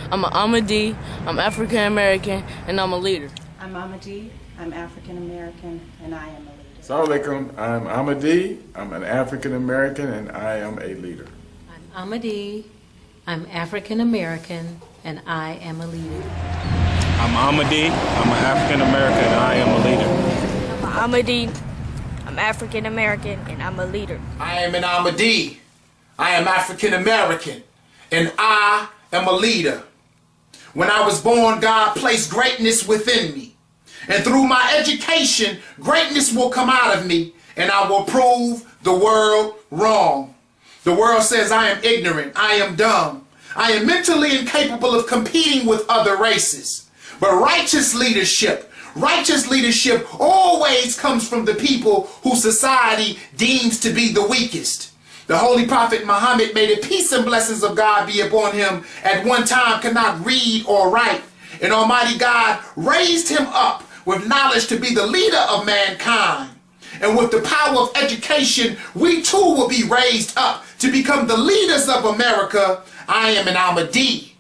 I'm an Ahmadi, I'm African American, and I'm a leader. I'm Ahmadi, I'm African American, and I am a leader. Assalamu alaikum, I'm Ahmadi, I'm an African American, and I am a leader. I'm Ahmadi, I'm African American, and I am a leader. I'm Ahmadi, I'm an African American, and I am a leader. I'm Ahmadi, I'm African American, and I'm a leader. I am an Ahmadi, I am African American, and I am a leader. When I was born, God placed greatness within me. And through my education, greatness will come out of me, and I will prove the world wrong. The world says I am ignorant, I am dumb. I am mentally incapable of competing with other races. But righteous leadership always comes from the people who society deems to be the weakest. The Holy Prophet Muhammad, may the peace and blessings of God be upon him, at one time could not read or write. And Almighty God raised him up with knowledge to be the leader of mankind. And with the power of education, we too will be raised up to become the leaders of America. I am an Ahmadi.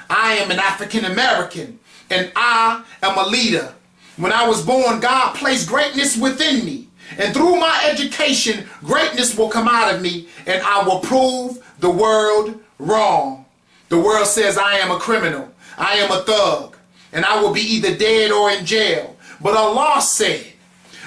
I am an African American, and I am a leader. When I was born, God placed greatness within me. And through my education, greatness will come out of me, and I will prove the world wrong. The world says I am a criminal, I am a thug, and I will be either dead or in jail. But Allah said,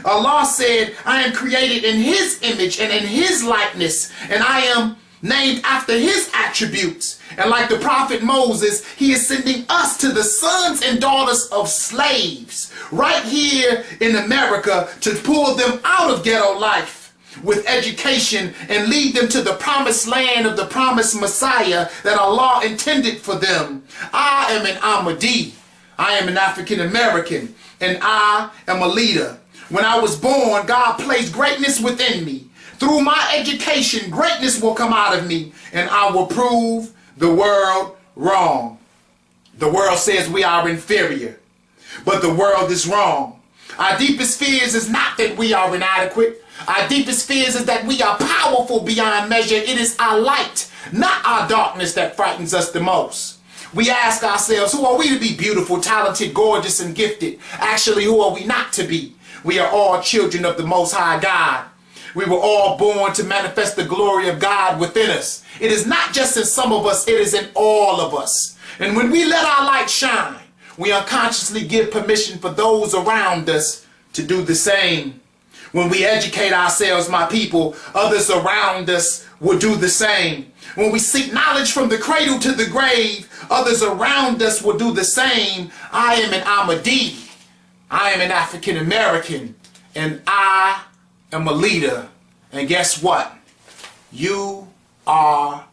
I am created in His image and in His likeness, and I am named after His attributes. And like the prophet Moses, He is sending us to the sons and daughters of slaves right here in America to pull them out of ghetto life with education and lead them to the promised land of the promised Messiah that Allah intended for them. I am an Ahmadi. I am an African American, and I am a leader. When I was born, God placed greatness within me. Through my education, greatness will come out of me, and I will prove the world wrong. The world says we are inferior, but the world is wrong. Our deepest fears is not that we are inadequate. Our deepest fears is that we are powerful beyond measure. It is our light, not our darkness, that frightens us the most. We ask ourselves, who are we to be beautiful, talented, gorgeous, and gifted? Actually, who are we not to be? We are all children of the Most High God. We were all born to manifest the glory of God within us. It is not just in some of us, it is in all of us. And when we let our light shine, we unconsciously give permission for those around us to do the same. When we educate ourselves, my people, others around us will do the same. When we seek knowledge from the cradle to the grave, others around us will do the same. I am an Ahmadi. I am an African American, and I am a leader. And guess what? You are